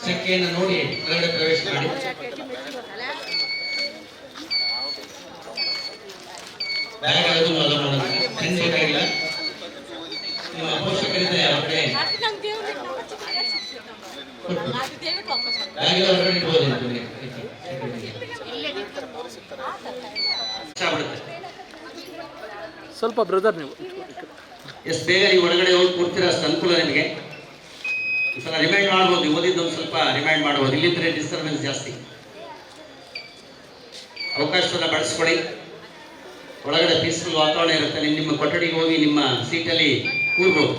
ಸಂಖ್ಯೆಯನ್ನು ನೋಡಿ ಒಳಗಡೆ ಪ್ರವೇಶ ಮಾಡಿ. ಬ್ಯಾಗ್ ಆಗೋದು ಅಲೋ ಮಾಡೋದಿಲ್ಲ, ಪೆನ್ ಬೇಕಾಗಿಲ್ಲ. ನಿಮ್ಮ ಪೋಷಕರಿದ್ದರೆ ಹೊರಗಡೆ ಬ್ಯಾಗಿನ ಹೊರಗಡೆ ಇಟ್ಬೋದು. ಸ್ವಲ್ಪ ಬ್ರದರ್ ನೀವು ಎಷ್ಟು ಬೇಗ ನೀವು ಒಳಗಡೆ ಹೋಗಿ ಕೂರ್ತೀರ ಅಷ್ಟು ಅನುಕೂಲ ನಿಮಗೆ. ಒಂದ್ಸಲ ರಿಮೈಂಡ್ ಮಾಡ್ಬೋದು, ಓದಿದ್ದು ಒಂದು ಸ್ವಲ್ಪ ರಿಮೈಂಡ್ ಮಾಡ್ಬೋದು, ಇಲ್ಲಿದ್ರೆ ಡಿಸ್ಟರ್ಬೆನ್ಸ್ ಜಾಸ್ತಿ. ಅವಕಾಶವನ್ನು ಬಳಸ್ಕೊಳ್ಳಿ. ಒಳಗಡೆ ಪೀಸ್ಫುಲ್ ವಾತಾವರಣ ಇರುತ್ತೆ. ನಿಮ್ಮ ಕೊಠಡಿಗೆ ಹೋಗಿ ನಿಮ್ಮ ಸೀಟಲ್ಲಿ ಕೂರ್ಬೋದು.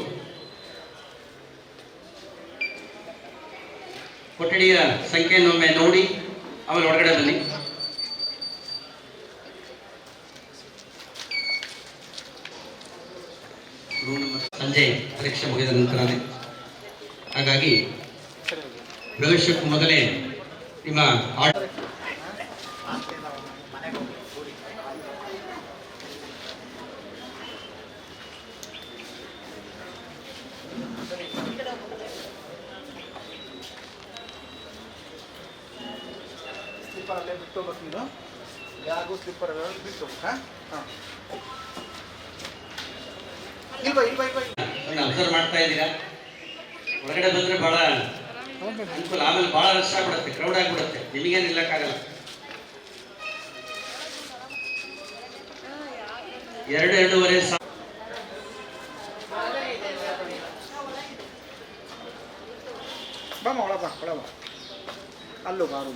ಕೊಠಡಿಯ ಸಂಖ್ಯೆಯನ್ನು ಒಮ್ಮೆ ನೋಡಿ ಆಮೇಲೆ ಒಳಗಡೆ ಬನ್ನಿ. ಸಂಜೆ ಪರೀಕ್ಷೆ ಮುಗಿದ ನಂತರನೇ, ಹಾಗಾಗಿ ಪ್ರವೇಶಕ್ಕೂ ಮೊದಲೇ ನಿಮ್ಮ ಸ್ಲಿಪ್ಪರ್ ಅಲ್ಲೇ ಬಿಟ್ಟು ಹೋಗ್ಬೇಕು. ನೀನು ಬ್ಯಾಗು ಸ್ಲಿಪ್ಪರ್ ಬಿಟ್ಟು ಅಬ್ಸರ್ವ್ ಮಾಡ್ತಾ ಇದ್ದೀರಾ. ಹೊರಗಡೆ ಬಂದ್ರೆ ಬಹಳ ಅನುಕೂಲ. ಆಮೇಲೆ ಬಹಳ ರಶ್ ಆಗ್ಬಿಡುತ್ತೆ, ಕ್ರೌಡ್ ಆಗ್ಬಿಡುತ್ತೆ, ನಿಮಗೇನು ನಿಲ್ಲಕ್ಕಾಗಲ್ಲ. 2-2.5 ಸಾವಿರ ಅಲ್ಲೂ ಬಾರು.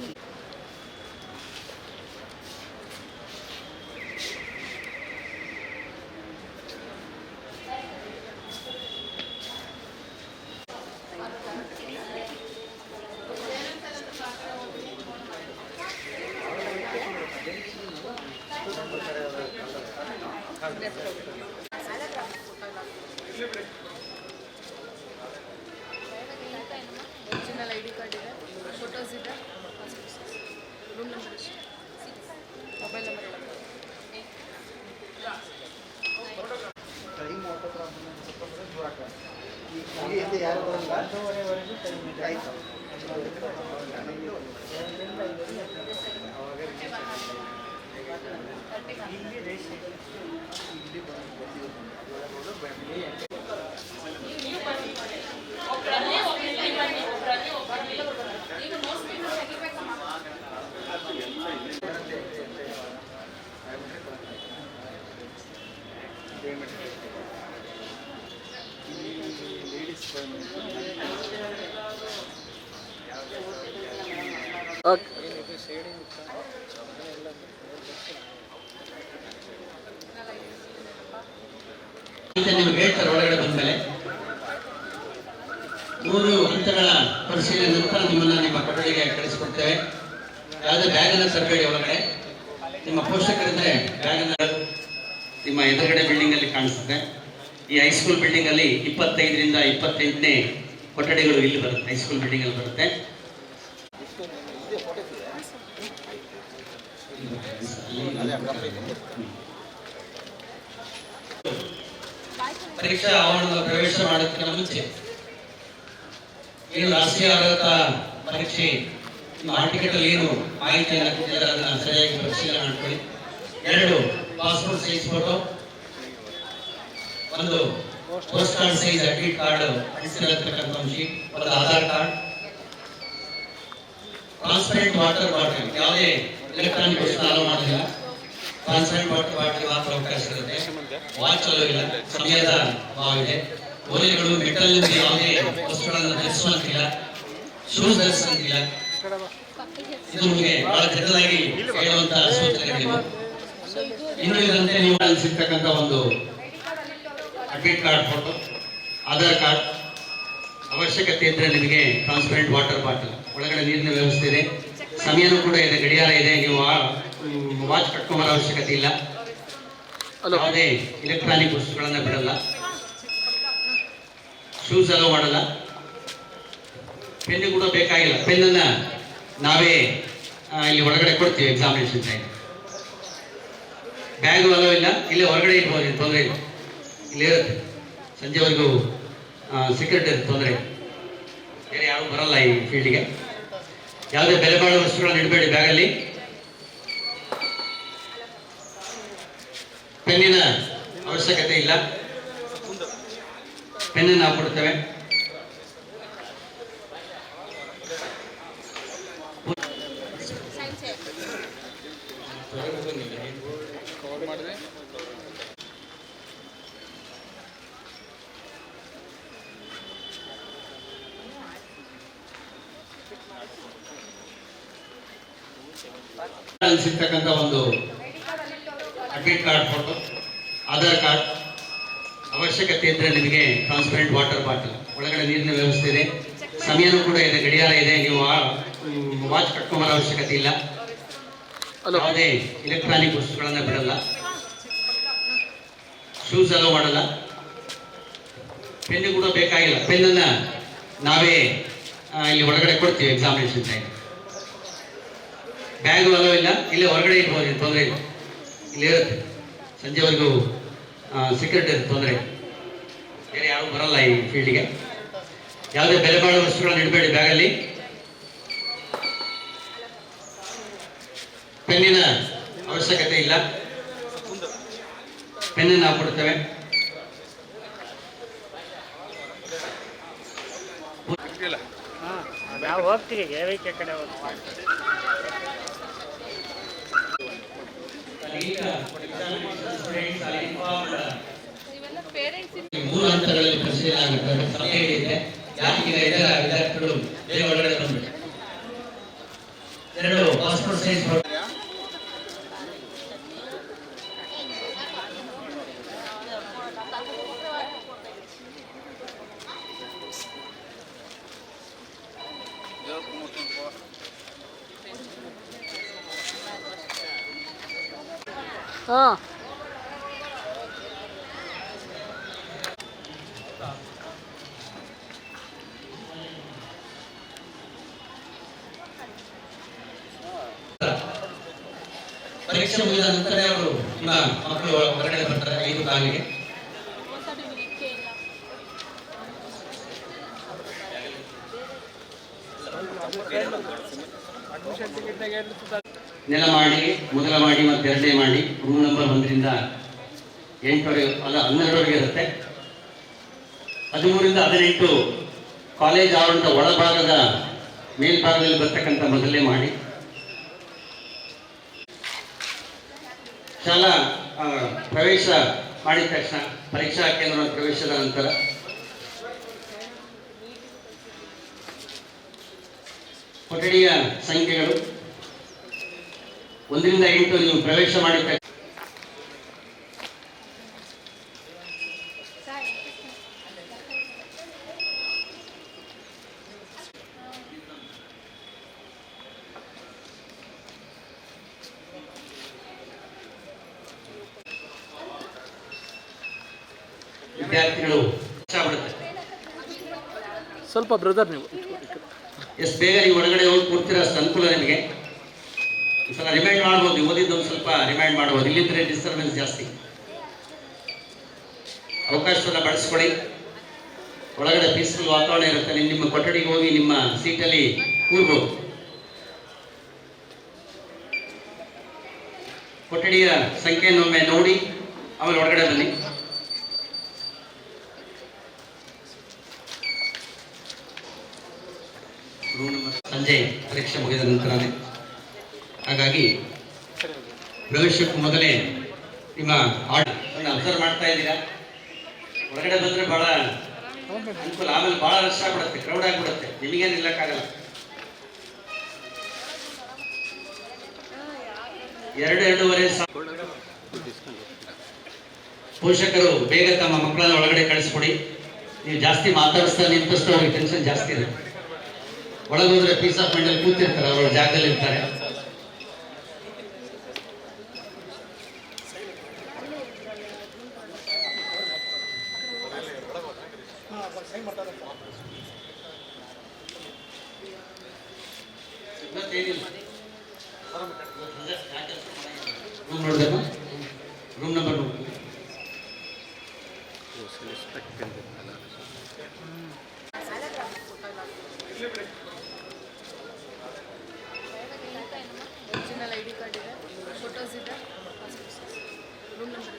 ಒರಿಜಿನಲ್ ಐ ಡಿ ಕಾರ್ಡ್ ಇದೆ, ಫೋಟೋಸ್ ಇದೆ, ರೂಮ್ ನಂಬರ್ ಇಷ್ಟು, ಮೊಬೈಲ್ ನಂಬರ್ ಎಲ್ಲ ಟೈಮ್ ಯಾರು ಬರಲ್ಲ. 2:30ವರೆಗೂ ಟೈಮ್ ಇದೆ. ಆಯ್ತು. ಇಲ್ಲಿ ರೇಷ್ ಇಲ್ಲಿ ನಿಮ್ಗೆ ಹೇಳ್ತಾರೆ. ಒಳಗಡೆ ಬಂದ್ಮೇಲೆ 3 ಹಂತಗಳ ಪರಿಶೀಲನೆ ನಂತರ ನಿಮ್ಮನ್ನ ನಿಮ್ಮ ಕೊಠಡಿಗೆ ಕಳಿಸಿಕೊಡ್ತೇವೆ. ಯಾವುದೇ ಬ್ಯಾಗನ್ನು ತರಬೇಡಿ. ಒಳಗಡೆ ನಿಮ್ಮ ಪೋಷಕರಿದ್ರೆ ಬ್ಯಾಗನ್ನು ನಿಮ್ಮ ಎದುರುಗಡೆ ಬಿಲ್ಡಿಂಗ್ ಅಲ್ಲಿ ಕಾಣಿಸುತ್ತೆ. ಈ ಹೈಸ್ಕೂಲ್ ಬಿಲ್ಡಿಂಗ್ ಅಲ್ಲಿ 25ರಿಂದ 28ನೇ ಕೊಠಡಿಗಳು ಇಲ್ಲಿ ಬರುತ್ತೆ. ಹೈಸ್ಕೂಲ್ ಬಿಲ್ಡಿಂಗ್ ಅಲ್ಲಿ ಬರುತ್ತೆ. ಪರೀಕ್ಷಾ ಆವರಣದ ಪ್ರವೇಶ ಮಾಡೋದಕ್ಕಿಂತ ಮುಂಚೆ ಏನು ರಾಷ್ಟ್ರೀಯ ಆಡಳಿತ ಪರೀಕ್ಷೆ ಹಾಲ್ ಟಿಕೆಟ್ ಅಲ್ಲಿ ಏನು ಮಾಹಿತಿಯನ್ನು ಕೊಟ್ಟಿದ್ದಾರೆ ಅದನ್ನ ಸರಿಯಾಗಿ ಪರಿಶೀಲನೆ ಮಾಡ್ಕೊಳ್ಳಿ. 2 passport size photo, 1 post card size admit card ಅಂಟಿಸಿರತಕ್ಕಂಥ sheet, 1 Aadhaar card, transparent water bottle. ಯಾವುದೇ ಎಲೆಕ್ಟ್ರಾನಿಕ್ ವಸ್ತು ಅಲೋ ಮಾಡೋದಿಲ್ಲ. ಟ್ರಾನ್ಸ್ಪರೆಂಟ್ ವಾಟರ್ ಬಾಟಲ್ ಮಾತ್ರ ಅವಕಾಶ ಇರುತ್ತೆ. ವಾಚ್ ಅಲೋ ಇಲ್ಲ, ಸಮಯದ ಅಭಾವ ಇದೆ. ಓಲೆಗಳು, ಮೆಟಲ್ ಯಾವುದೇ ವಸ್ತುಗಳನ್ನು ಧರಿಸುವಂತಿಲ್ಲ, ಶೂಸ್ ಧರಿಸುವಂತಿಲ್ಲ. ಇದು ನಿಮಗೆ ಬಹಳ ಕೆಟ್ಟದಾಗಿ ಹೇಳುವಂತಹ ಸೂಚನೆಗಳಿವೆ. ಇನ್ನುಳಿದಂತೆ ನೀವು ಅನಿಸಿರ್ತಕ್ಕಂಥ ಒಂದು admit card photo, Aadhaar card, ಅವಶ್ಯಕತೆ ಇದ್ದರೆ ನಿಮಗೆ ಟ್ರಾನ್ಸ್ಪರೆಂಟ್ ವಾಟರ್ ಬಾಟಲ್, ಒಳಗಡೆ ನೀರಿನ ವ್ಯವಸ್ಥೆ ಇದೆ, ಸಮಯನೂ ಕೂಡ ಇದೆ, ಗಡಿಯಾರ ಇದೆ. ನೀವು ವಾಚ್ ಕಟ್ಕೊಂಬರೋ ಅವಶ್ಯಕತೆ ಇಲ್ಲ. ಯಾವುದೇ ಇಲೆಕ್ಟ್ರಾನಿಕ್ ವಸ್ತುಗಳನ್ನ ಬಿಡಲ್ಲ. ಶೂಸ್ ಅಲೋ ಮಾಡಲ್ಲ. ಪೆನ್ ಕೂಡ ಬೇಕಾಗಿಲ್ಲ. ಪೆನ್ನನ್ನ ನಾವೇ ಇಲ್ಲಿ ಹೊರಗಡೆ ಕೊಡ್ತೀವಿ ಎಕ್ಸಾಮಿನೇಷನ್ ಟೈಮ್. ಬ್ಯಾಗು ಅಲೋ ಇಲ್ಲ. ಇಲ್ಲೇ ಹೊರಗಡೆ ಇಟ್ಬೋದು, ತೊಂದರೆ ಇಲ್ಲ. ಇಲ್ಲಿ ಇರುತ್ತೆ ಸಂಜೆವರೆಗೂ ಸೆಕ್ಯೂರಿಟಿ ಇರುತ್ತೆ, ತೊಂದರೆ ಇಲ್ಲ. ಬೇರೆ ಯಾರು ಬರಲ್ಲ ಈ ಫೀಲ್ಡ್ಗೆ. ಯಾವುದೇ ಬೆಲೆ ಬಾಳುವ ವಸ್ತುಗಳನ್ನು ಇಡಬೇಡಿ ಬ್ಯಾಗಲ್ಲಿ. ಪೆನ್ನಿನ ಅವಶ್ಯಕತೆ ಇಲ್ಲ. ಪೆನ್ನನ್ನು ನಾವು ಕೊಡ್ತೇವೆ. ಸಿಗ್ತಕ್ಕಂಥ ಒಂದು admit card, photo, Aadhaar card, ಅವಶ್ಯಕತೆ ಇದ್ದರೆ ನಿಮಗೆ ಟ್ರಾನ್ಸ್ಪರೆಂಟ್ ವಾಟರ್ ಬಾಟಲ್, ಒಳಗಡೆ ನೀರಿನ ವ್ಯವಸ್ಥೆ ಇದೆ, ಸಮಯನೂ ಕೂಡ ಇದೆ, ಗಡಿಯಾರ ಇದೆ. ನೀವು ವಾಚ್ ಕಟ್ಕೊಂಬರೋ ಅವಶ್ಯಕತೆ ಇಲ್ಲ. ಯಾವುದೇ ಇಲೆಕ್ಟ್ರಾನಿಕ್ ವಸ್ತುಗಳನ್ನ ಬಿಡಲ್ಲ. ಶೂಸ್ ಅಲೋ ಮಾಡಲ್ಲ. ಪೆನ್ ಕೂಡ ಬೇಕಾಗಿಲ್ಲ. ಪೆನ್ನನ್ನು ನಾವೇ ಇಲ್ಲಿ ಹೊರಗಡೆ ಕೊಡ್ತೀವಿ ಎಕ್ಸಾಮಿನೇಷನ್ ಟೈಮ್. ಬ್ಯಾಗು ಅಲೋ ಇಲ್ಲ. ಇಲ್ಲೇ ಹೊರಗಡೆ ಇಟ್ಬೋದು, ತೊಂದರೆ ಇಲ್ಲ. ಇಲ್ಲಿ ಇರುತ್ತೆ ಸಂಜೆವರೆಗೂ ಸೆಕ್ಯೂರಿಟಿ ಇರುತ್ತೆ, ತೊಂದರೆ ಇಲ್ಲ. ಬೇರೆ ಯಾರು ಬರಲ್ಲ ಈ ಫೀಲ್ಡ್ಗೆ. ಯಾವುದೇ ಬೆಲೆ ಬಾಳುವ ವಸ್ತುಗಳನ್ನು ಇಡಬೇಡಿ ಬ್ಯಾಗಲ್ಲಿ. ಪೆನ್ನಿನ ಅವಶ್ಯಕತೆ ಇಲ್ಲ. ಪೆನ್ನನ್ನು ನಾವು ಕೊಡ್ತೇವೆ. ನಾವು ಹೋಗ್ತೀವಿ ಗೇವಿಕೆ ಕಡೆ ಇವೆಲ್ಲ ಪೇರೆಂಟ್ಸ್ 3 ಹಂತಗಳಲ್ಲಿ ಪರಿಶೀಲನೆ ಆಗುತ್ತೆ. ಸಮಯ ಇದೆ. ಯಾರಿಗೆ ಇದರ ವಿದ್ಯಾರ್ಥಿಗಳು ಬೇಗ ಒಳಗಡೆ ಬಂದ್ಬಿಟ್ಟು 2 ಪಾಸ್ಪೋರ್ಟ್ ಸೈಜ್ ಫೋಟೋ. ಹಾಂ ಪರೀಕ್ಷೆ ಮುಗಿದ ನಂತರ ಅವರು ನಿಮ್ಮ ಮಕ್ಕಳು ಹೊರಗಡೆ ಬರ್ತಾರೆ 5 ಕಾಲಿಗೆ. ನೆಲ ಮಾಡಿ, ಮೊದಲ ಮಾಡಿ ಮತ್ತು 2ನೇ ಮಾಡಿ, ರೂಮ್ ನಂಬರ್ 1ರಿಂದ 8ವರೆಗೆ ಅಲ್ಲ 12ವರೆಗೆ ಇರುತ್ತೆ. 13ರಿಂದ 18 ಕಾಲೇಜ್ ಆವರಣದ ಒಳಭಾಗದ ಮೇಲ್ಭಾಗದಲ್ಲಿ ಬರ್ತಕ್ಕಂಥ ಮೊದಲೇ ಮಾಡಿ. ಶಾಲಾ ಪ್ರವೇಶ ಮಾಡಿದ ತಕ್ಷಣ ಪರೀಕ್ಷಾ ಕೇಂದ್ರ ಪ್ರವೇಶದ ನಂತರ ಕೊಠಡಿಯ ಸಂಖ್ಯೆಗಳು 1ರಿಂದ 8 ನೀವು ಪ್ರವೇಶ ಮಾಡಿದ ತಕ್ಷಣ ವಿದ್ಯಾರ್ಥಿಗಳು ಸ್ವಲ್ಪ ಬ್ರದರ್ ನೀವು ಎಷ್ಟು ಬೇಗ ನೀವು ಒಳಗಡೆ ಹೋಗಿ ಕೂರ್ತಿರೋ ಅಷ್ಟು ಅನುಕೂಲ ನಿಮಗೆ. ಈ ಸಲ ರಿಮೈಂಡ್ ಮಾಡ್ಬೋದು, ನೀವು ಓದಿದ್ದು ಒಂದು ಸ್ವಲ್ಪ ರಿಮೈಂಡ್ ಮಾಡ್ಬೋದು. ಇಲ್ಲಿದ್ರೆ ಡಿಸ್ಟರ್ಬೆನ್ಸ್ ಜಾಸ್ತಿ. ಅವಕಾಶವನ್ನು ಬಳಸ್ಕೊಳ್ಳಿ. ಒಳಗಡೆ ಪೀಸ್ಫುಲ್ ವಾತಾವರಣ ಇರುತ್ತೆ. ನಿಮ್ಮ ಕೊಠಡಿಗೆ ಹೋಗಿ ನಿಮ್ಮ ಸೀಟಲ್ಲಿ ಕೂರ್ಬೋದು. ಕೊಠಡಿಯ ಸಂಖ್ಯೆಯನ್ನೊಮ್ಮೆ ನೋಡಿ ಆಮೇಲೆ ಒಳಗಡೆ ಬನ್ನಿ. ಸಂಜೆ ಪರೀಕ್ಷೆ ಮುಗಿದ ನಂತರನೇ, ಹಾಗಾಗಿ ಪ್ರವೇಶಕ್ಕೂ ಮೊದಲೇ ನಿಮ್ಮ ಆರ್ಡರ್ ಅಬ್ಸರ್ವ್ ಮಾಡ್ತಾ ಇದ್ದೀರಾ. ಹೊರಗಡೆ ಬಂದರೆ ಭಾಳ ಅನುಕೂಲ. ಆಮೇಲೆ ಭಾಳ ರಶ್ ಆಗ್ಬಿಡುತ್ತೆ, ಕ್ರೌಡ್ ಆಗಿಬಿಡುತ್ತೆ. ನಿಮಗೇನು ನಿಲ್ಲಕ್ಕಾಗಲ್ಲ. 2-2.5 ಪೋಷಕರು ಬೇಗ ತಮ್ಮ ಮಕ್ಕಳನ್ನ ಒಳಗಡೆ ಕಳಿಸ್ಕೊಡಿ. ನೀವು ಜಾಸ್ತಿ ಮಾತಾಡಿಸ್ತಾ ನಿಂತಷ್ಟು ಅವ್ರಿಗೆ ಟೆನ್ಷನ್ ಜಾಸ್ತಿ ಇರುತ್ತೆ. ಒಳಗೋದ್ರೆ ಪೀಸ್ ಆಫ್ ಮೈಂಡಲ್ಲಿ ಕೂತಿರ್ತಾರೆ, ಅವರ ಜಾಗದಲ್ಲಿ ಇರ್ತಾರೆ. ಮತ್ತೇನಿಲ್ಲ ರೂಮ್ ನೋಡಿದಮ್ಮ ರೂಮ್ ನಂಬರ್ ನೋಡಿ ಒರಿಜಿನಲ್ ಐ ಡಿ ಕಾರ್ಡ್ ಇದೆ ಫೋಟೋಸ್ ಇದೆ ರೂಮ್ ನಂಬರ್